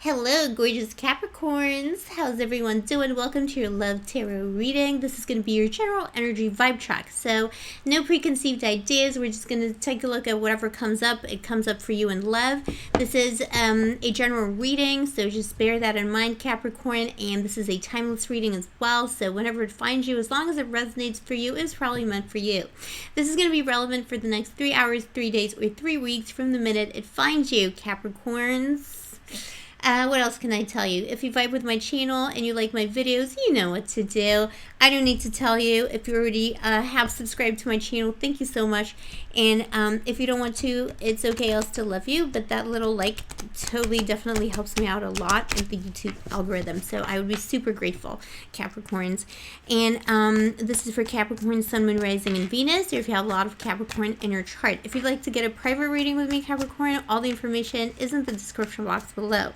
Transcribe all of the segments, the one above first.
Hello, gorgeous Capricorns. How's everyone doing? Welcome to your Love Tarot reading. This is going to be your general energy vibe track. So, no preconceived ideas. We're just going to take a look at whatever comes up. It comes up for you in love. This is a general reading, so just bear that in mind, Capricorn. And this is a timeless reading as well. So, whenever it finds you, as long as it resonates for you, it's probably meant for you. This is going to be relevant for the next 3 hours, 3 days, or 3 weeks from the minute it finds you, Capricorns. What else can I tell you? If you vibe with my channel and you like my videos, you know what to do. I don't need to tell you. If you already have subscribed to my channel, thank you so much. And if you don't want to, it's okay. I'll still love you. But that little like totally definitely helps me out a lot in the YouTube algorithm. So I would be super grateful, Capricorns. And this is for Capricorn, Sun, Moon, Rising, and Venus, or if you have a lot of Capricorn in your chart. If you'd like to get a private reading with me, Capricorn, all the information is in the description box below.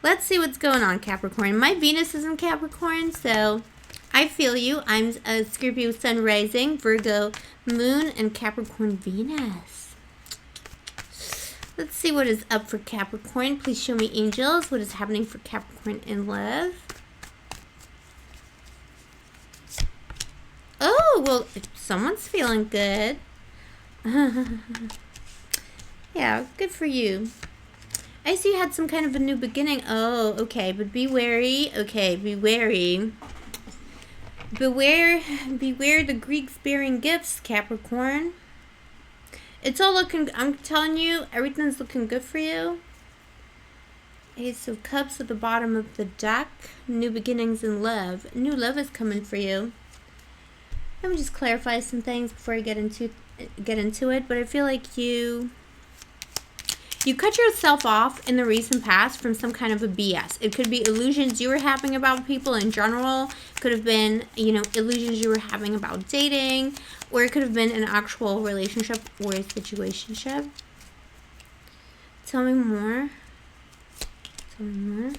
Let's see what's going on, Capricorn. My Venus is in Capricorn, so I feel you. I'm a Scorpio Sun Rising, Virgo Moon, and Capricorn Venus. Let's see what is up for Capricorn. Please show me, angels, what is happening for Capricorn in love. Oh, well, someone's feeling good. Yeah, good for you. I see you had some kind of a new beginning. Oh, okay, but be wary. Okay, be wary. Beware the Greeks bearing gifts, Capricorn. It's all looking, I'm telling you, everything's looking good for you. Ace of Cups at the bottom of the deck. New beginnings in love. New love is coming for you. Let me just clarify some things before I get into it, but I feel like you cut yourself off in the recent past from some kind of a BS. It could be illusions you were having about people in general. Could have been, illusions you were having about dating. Or it could have been an actual relationship or a situationship. Tell me more. Tell me more.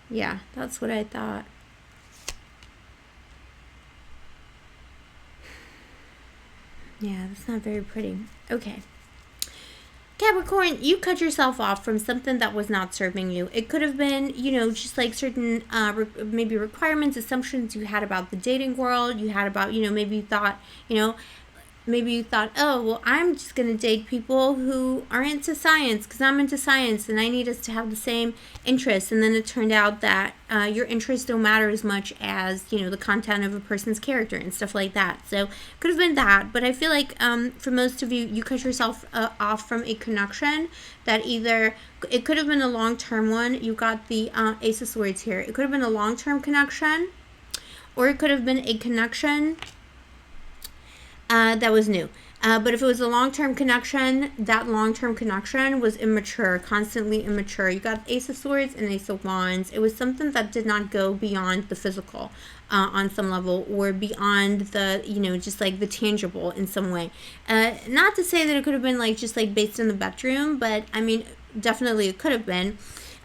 Yeah, that's what I thought. Yeah, that's not very pretty. Okay. Capricorn, you cut yourself off from something that was not serving you. It could have been, just like certain maybe requirements, assumptions you had about the dating world. You had about, maybe you thought, oh, well, I'm just going to date people who are into science because I'm into science and I need us to have the same interests. And then it turned out that your interests don't matter as much as, the content of a person's character and stuff like that. So could have been that. But I feel like for most of you, you cut yourself off from a connection that either, it could have been a long-term one. You got the Ace of Swords here. It could have been a long-term connection, or it could have been a connection that was new. But if it was a long-term connection, that long-term connection was immature, constantly immature. You got Ace of Swords and Ace of Wands. It was something that did not go beyond the physical on some level, or beyond the, just like the tangible in some way. Not to say that it could have been like just like based in the bedroom, but I mean, definitely it could have been.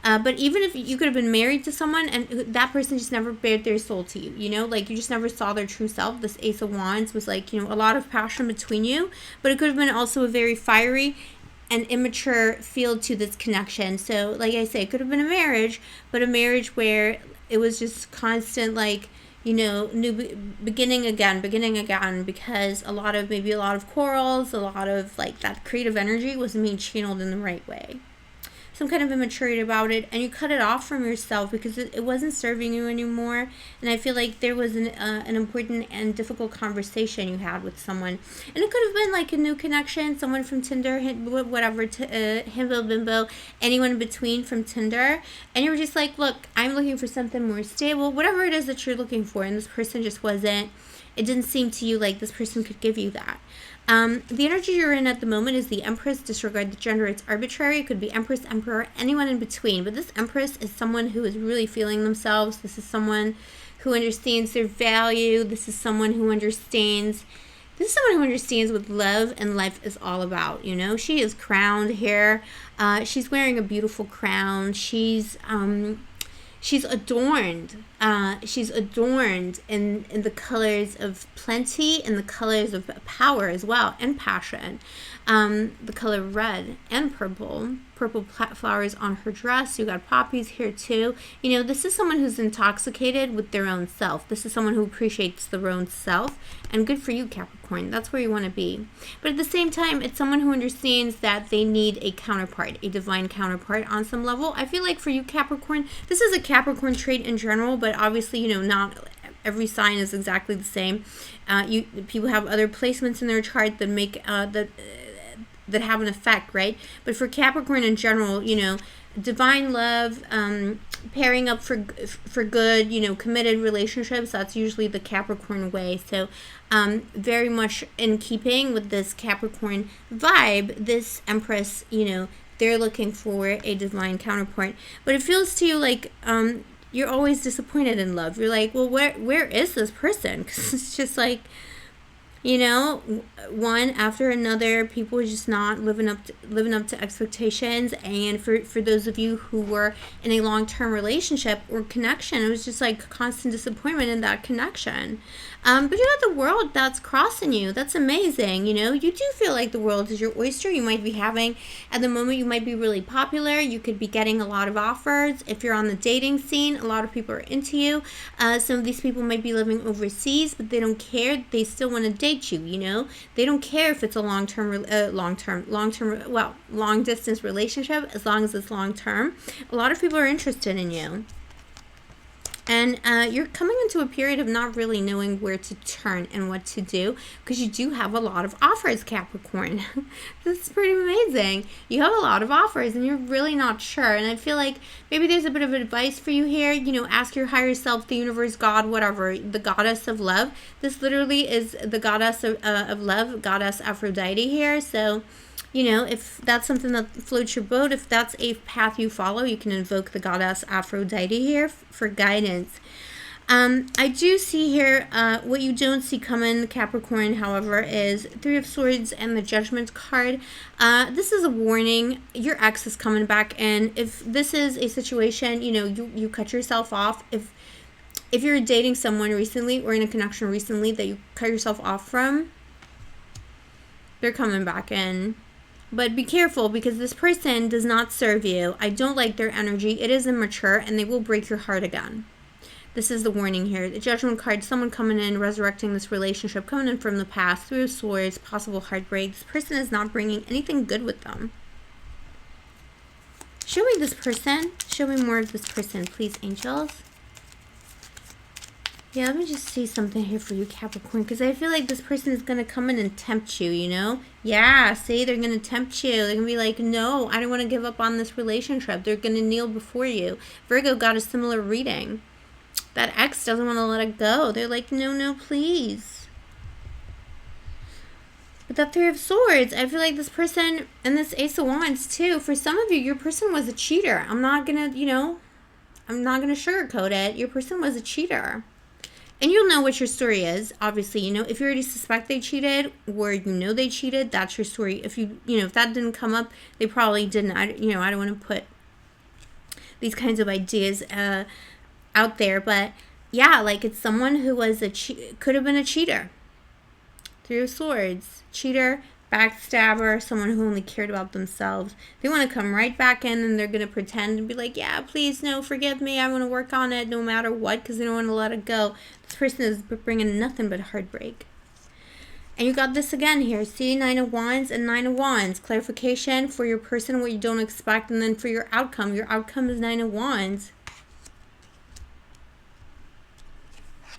But even if you could have been married to someone and that person just never bared their soul to you, like you just never saw their true self. This Ace of Wands was like, a lot of passion between you, but it could have been also a very fiery and immature feel to this connection. So like I say, it could have been a marriage, but a marriage where it was just constant, like, beginning again, because a lot of quarrels, a lot of like that creative energy wasn't being channeled in the right way. Some kind of immaturity about it, and you cut it off from yourself because it wasn't serving you anymore. And I feel like there was an important and difficult conversation you had with someone, and it could have been like a new connection, someone from Tinder, whatever, himbo, bimbo, anyone in between from Tinder, and you were just like, look, I'm looking for something more stable, whatever it is that you're looking for, and this person just wasn't. It didn't seem to you like this person could give you that. The energy you're in at the moment is the Empress. Disregard the gender. It's arbitrary. It could be Empress, Emperor, anyone in between. But this Empress is someone who is really feeling themselves. This is someone who understands their value. This is someone who understands what love and life is all about. She is crowned here. She's wearing a beautiful crown. She's adorned She's adorned in the colors of plenty and the colors of power as well, and passion. The color red and purple. Purple flowers on her dress. You got poppies here too. You know, this is someone who's intoxicated with their own self. This is someone who appreciates their own self. And good for you, Capricorn. That's where you want to be. But at the same time, it's someone who understands that they need a counterpart, a divine counterpart on some level. I feel like for you, Capricorn, this is a Capricorn trait in general, but obviously, you know, not every sign is exactly the same. People have other placements in their chart that make that have an effect, right? But for Capricorn in general, you know, divine love, pairing up for good, you know, committed relationships, that's usually the Capricorn way. So very much in keeping with this Capricorn vibe, this Empress, you know, they're looking for a divine counterpart. But it feels to you like you're always disappointed in love. You're like, well, where is this person? Because it's just like, you know, one after another, people are just not living up to expectations. And for those of you who were in a long-term relationship or connection, it was just like constant disappointment in that connection. But you got the world that's crossing you. That's amazing. You know, you do feel like the world is your oyster. You might be having, at the moment, you might be really popular. You could be getting a lot of offers. If you're on the dating scene, a lot of people are into you. Some of these people might be living overseas, but they don't care. They still want to date you, you know. They don't care if it's a long distance relationship, as long as it's long term. A lot of people are interested in you. And you're coming into a period of not really knowing where to turn and what to do, because you do have a lot of offers, Capricorn. This is pretty amazing. You have a lot of offers and you're really not sure. And I feel like maybe there's a bit of advice for you here. You know, ask your higher self, the universe, God, whatever, the goddess of love. This literally is the goddess of love, goddess Aphrodite here. So, you know, if that's something that floats your boat, if that's a path you follow, you can invoke the goddess Aphrodite here for guidance. I do see here, what you don't see coming, Capricorn, however, is Three of Swords and the Judgment card. This is a warning. Your ex is coming back in. If this is a situation, you know, you cut yourself off. If you're dating someone recently or in a connection recently that you cut yourself off from, they're coming back in. But be careful, because this person does not serve you. I don't like their energy. It is immature, and they will break your heart again. This is the warning here. The Judgment card, someone coming in, resurrecting this relationship, coming in from the past, Three of Swords, possible heartbreak. This person is not bringing anything good with them. Show me this person. Show me more of this person, please, angels. Yeah, let me just see something here for you, Capricorn, because I feel like this person is going to come in and tempt you, you know? Yeah, see, they're going to tempt you. They're going to be like, no, I don't want to give up on this relationship. They're going to kneel before you. Virgo got a similar reading. That ex doesn't want to let it go. They're like, no, please. But that Three of Swords, I feel like this person, and this Ace of Wands too, for some of you, your person was a cheater. I'm not going to, you know, I'm not going to sugarcoat it. Your person was a cheater. And you'll know what your story is, obviously. You know, if you already suspect they cheated, or you know they cheated, that's your story. If if that didn't come up, they probably didn't. I don't want to put these kinds of ideas out there, but yeah, like it's someone who was could have been a cheater. Three of Swords, cheater, backstabber, someone who only cared about themselves. They want to come right back in, and they're going to pretend and be like, yeah, please, no, forgive me. I want to work on it no matter what, because they don't want to let it go. This person is bringing nothing but heartbreak. And you got this again here. See, Nine of Wands and Nine of Wands. Clarification for your person, what you don't expect, and then for your outcome. Your outcome is Nine of Wands.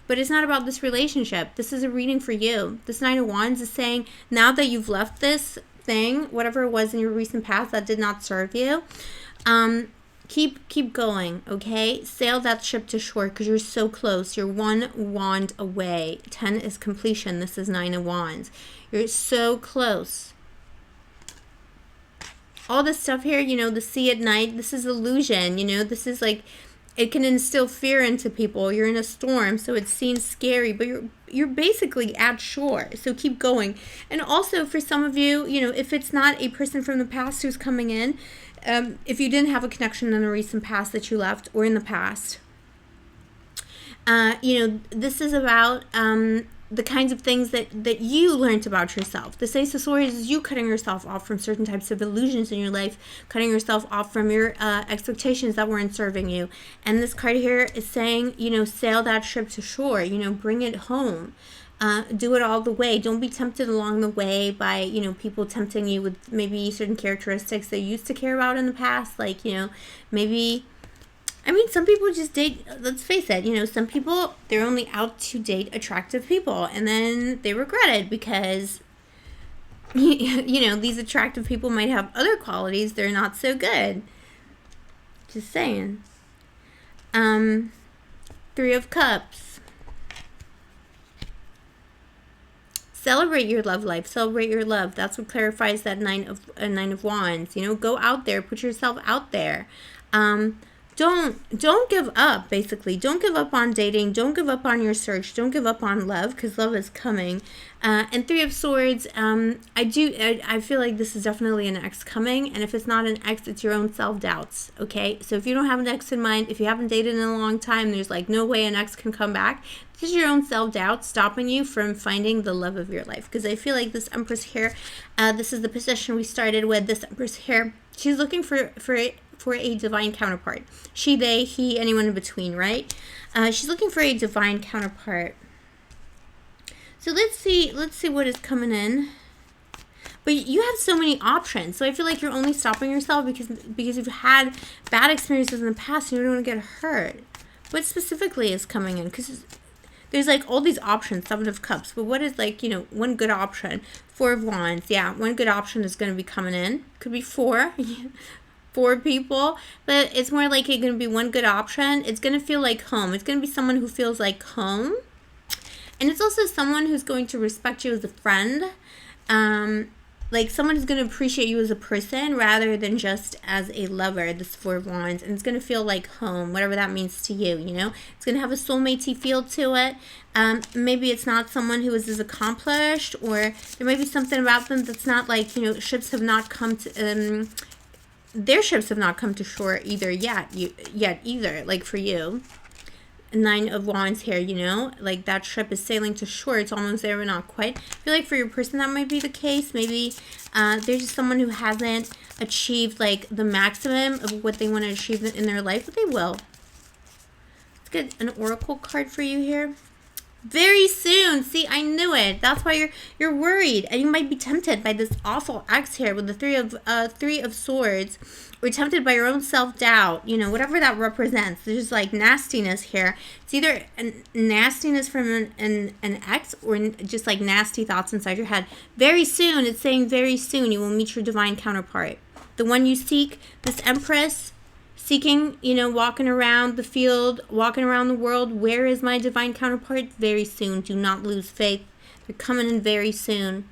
But it's not about this relationship. This is a reading for you. This Nine of Wands is saying, now that you've left this thing, whatever it was in your recent past that did not serve you, keep going, okay? Sail that ship to shore, because you're so close. You're one wand away. 10 is completion. This is Nine of Wands. You're so close. All this stuff here, you know, the sea at night, this is illusion, you know, this is like, it can instill fear into people. You're in a storm, so it seems scary, but you're basically at shore, so keep going. And also, for some of you, you know, if it's not a person from the past who's coming in, if you didn't have a connection in the recent past that you left or in the past, This is about the kinds of things that you learned about yourself. This Ace of Swords is you cutting yourself off from certain types of illusions in your life, cutting yourself off from your expectations that weren't serving you. And this card here is saying, sail that ship to shore, bring it home. Do it all the way. Don't be tempted along the way by, people tempting you with maybe certain characteristics they used to care about in the past. Like, maybe, some people just date, let's face it, some people, they're only out to date attractive people. And then they regret it because, these attractive people might have other qualities. They're not so good. Just saying. 3 of Cups. Celebrate your love life. Celebrate your love. That's what clarifies that Nine of Wands. Go out there. Put yourself out there. Don't give up, basically. Don't give up on dating. Don't give up on your search. Don't give up on love, because love is coming. And 3 of Swords, I feel like this is definitely an ex coming. And if it's not an ex, it's your own self-doubts, okay? So if you don't have an ex in mind, if you haven't dated in a long time, there's like no way an ex can come back. This is your own self-doubt stopping you from finding the love of your life. Because I feel like this Empress here, this is the position we started with. This Empress here, she's looking for a divine counterpart. She, they, he, anyone in between, right? She's looking for a divine counterpart. So let's see what is coming in. But you have so many options. So I feel like you're only stopping yourself because you've had bad experiences in the past and you don't want to get hurt. What specifically is coming in? Because there's like all these options, 7 of Cups. But what is like, one good option? 4 of Wands. Yeah, one good option is going to be coming in. Could be 4. 4 people, but it's more likely going to be one good option. It's going to feel like home. It's going to be someone who feels like home. And it's also someone who's going to respect you as a friend. Like someone who's going to appreciate you as a person rather than just as a lover, this 4 of Wands. And it's going to feel like home, whatever that means to you, It's going to have a soulmate-y feel to it. Maybe it's not someone who is as accomplished, or there may be something about them that's not like, ships have not come to... their ships have not come to shore either yet either, like for you. 9 of Wands here, like that ship is sailing to shore. It's almost there but not quite. I feel like for your person that might be the case. Maybe there's just someone who hasn't achieved like the maximum of what they want to achieve in their life, but they will. Let's get an oracle card for you here. Very soon. See, I knew it. That's why you're worried, and you might be tempted by this awful ex here with the 3 of Swords, or tempted by your own self-doubt. Whatever that represents. There's like nastiness here. It's either a nastiness from an ex, or just like nasty thoughts inside your head. Very soon. It's saying very soon you will meet your divine counterpart, the one you seek. This Empress. Seeking, walking around the field, walking around the world. Where is my divine counterpart? Very soon. Do not lose faith. They're coming in very soon.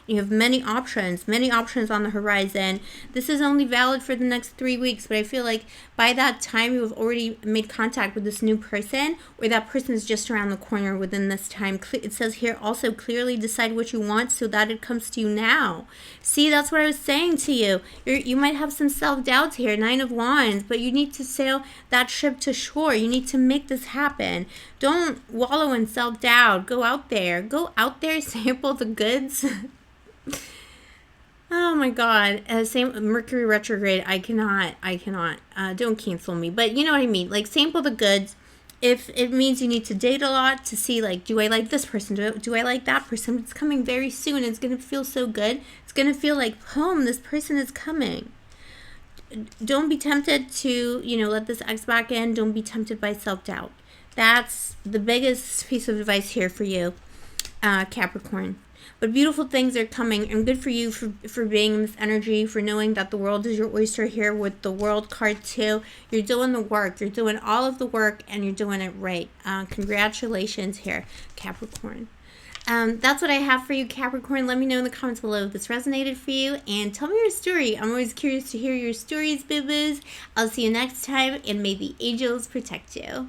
You have many options on the horizon. This is only valid for the next 3 weeks, but I feel like by that time you have already made contact with this new person, or that person is just around the corner within this time. It says here also, clearly decide what you want so that it comes to you now. See, that's what I was saying to you. You might have some self-doubts here, 9 of Wands, but you need to sail that ship to shore. You need to make this happen. Don't wallow in self-doubt. Go out there, sample the goods. Oh my God. Same Mercury retrograde. I cannot. Don't cancel me. But you know what I mean. Like, sample the goods. If it means you need to date a lot to see, like, do I like this person? Do I like that person? It's coming very soon. It's going to feel so good. It's going to feel like home. This person is coming. Don't be tempted to, let this ex back in. Don't be tempted by self-doubt. That's the biggest piece of advice here for you, Capricorn. But beautiful things are coming, and good for you for being in this energy, for knowing that the world is your oyster here with the World card too. You're doing the work. You're doing all of the work, and you're doing it right. Congratulations here, Capricorn. That's what I have for you, Capricorn. Let me know in the comments below if this resonated for you, and tell me your story. I'm always curious to hear your stories, boo-boos. I'll see you next time, and may the angels protect you.